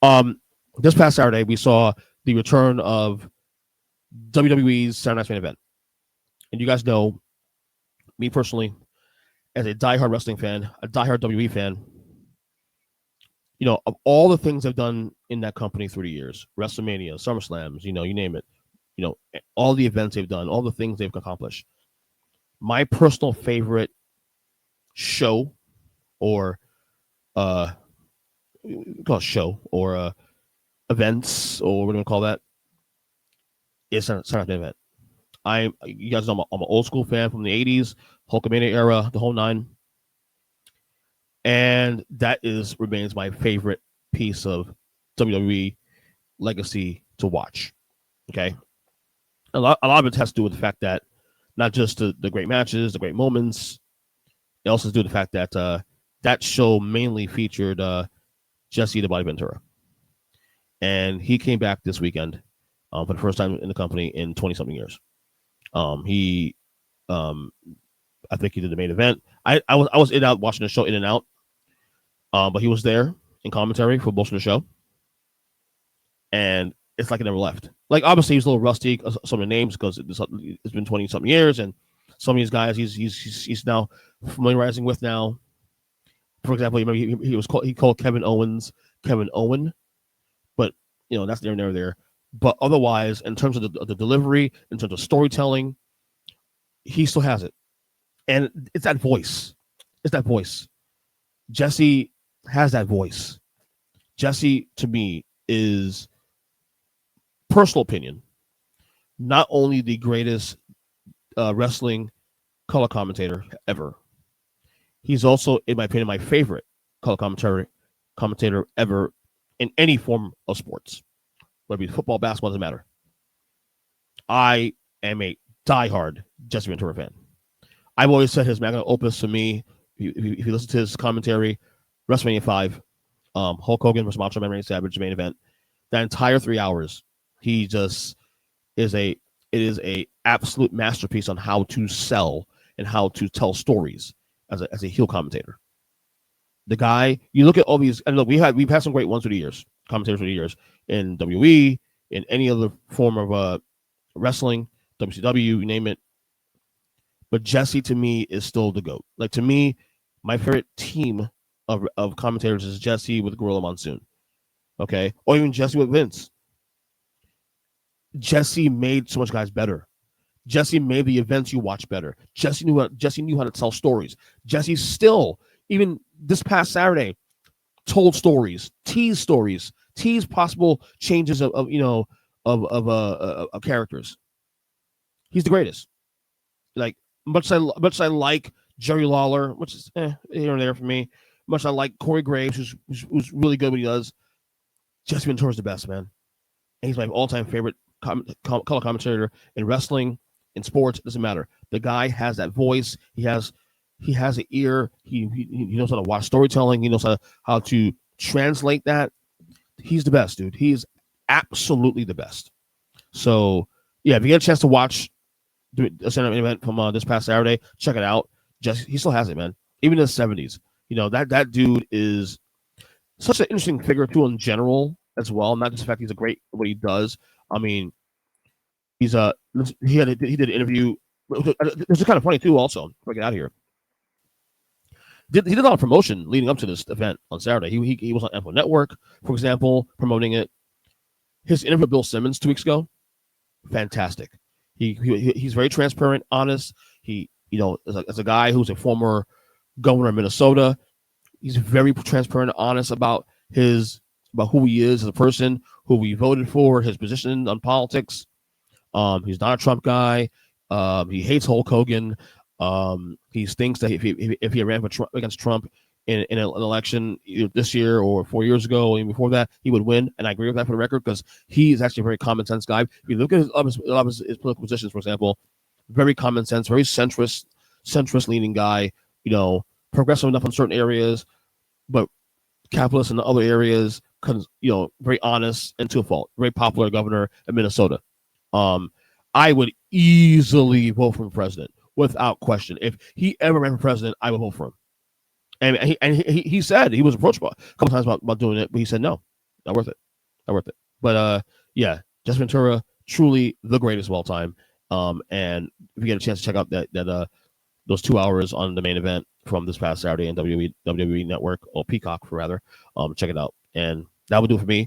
This past Saturday, we saw the return of WWE's Saturday Night's Main Event. And you guys know, me personally, as a diehard wrestling fan, a diehard WWE fan, of all the things I've done in that company through the years, WrestleMania, SummerSlams, you name it, all the events they've done, all the things they've accomplished. My personal favorite show or call it show or events or what do we call that is Saturday Night Event. You guys know I'm an old school fan from the '80s, Hulkamania era, the whole nine, and that remains my favorite piece of WWE legacy to watch. Okay, a lot of it has to do with the fact that not just the great matches, the great moments. It also has to do with the fact that that show mainly featured Jesse The Body Ventura, and he came back this weekend for the first time in the company in 20-something years. He, I think he did the main event. I was in and out watching the show in and out, but he was there in commentary for most of the show, and it's like it never left. Like obviously he's a little rusty some of the names because it's been 20-something years, and some of these guys he's now familiarizing with now. For example, he called Kevin Owens Kevin Owen, but that's never there. But otherwise, in terms of the delivery, in terms of storytelling, he still has it, and it's that voice. It's that voice. Jesse has that voice. Jesse, to me, is, personal opinion, not only the greatest wrestling color commentator ever. He's also, in my opinion, my favorite color commentator ever in any form of sports, whether it be football, basketball, doesn't matter. I am a diehard Jesse Ventura fan. I've always said his magnum opus to me, if you listen to his commentary, WrestleMania 5, Hulk Hogan versus Macho Man Randy Savage main event, that entire 3 hours, he just is it is a absolute masterpiece on how to sell and how to tell stories as a heel commentator. The guy, you look at all these, and look, we've had some great ones through the years, commentators through the years in WWE, in any other form of wrestling, WCW, you name it. But Jesse, to me, is still the GOAT. Like, to me, my favorite team of commentators is Jesse with Gorilla Monsoon. Okay? Or even Jesse with Vince. Jesse made so much guys better. Jesse made the events you watch better. Jesse knew how to tell stories. Jesse still, even this past Saturday, told stories, teased possible changes of characters. He's the greatest. Like, much I like Jerry Lawler, which is here and there for me. Much I like Corey Graves, who's really good at what he does. Jesse Ventura's the best, man. And he's my all-time favorite color commentator in wrestling, in sports. It doesn't matter. The guy has that voice. He has an ear. He knows how to watch storytelling. He knows how to translate that. He's the best, dude. He's absolutely the best. So, yeah, if you get a chance to watch a center event from this past Saturday, check it out. He still has it, man. Even in the 70s. That dude is such an interesting figure, too, in general, as well. Not just the fact he's a great what he does. I mean, he did an interview. This is kind of funny, too, also, before I get out of here. He did a lot of promotion leading up to this event on Saturday. He was on Ample Network, for example, promoting it. His interview with Bill Simmons 2 weeks ago, fantastic. He's very transparent, honest. As a guy who's a former governor of Minnesota, he's very transparent, honest about who he is as a person, who he voted for, his position on politics. He's not a Trump guy. He hates Hulk Hogan. He thinks that if he ran against Trump in an election this year or 4 years ago, or even before that, he would win. And I agree with that for the record, because he is actually a very common sense guy. If you look at his political positions, for example, very common sense, very centrist leaning guy, progressive enough in certain areas, but capitalist in other areas, very honest and to a fault. Very popular governor in Minnesota. I would easily vote for him president without question. If he ever ran for president, I would vote for him. And he said he was approached a couple times about doing it, but he said no. Not worth it. Not worth it. But yeah, Jesse Ventura, truly the greatest of all time. And if you get a chance to check out that those 2 hours on the main event from this past Saturday in WWE Network, or Peacock, for rather, check it out. And that would do it for me.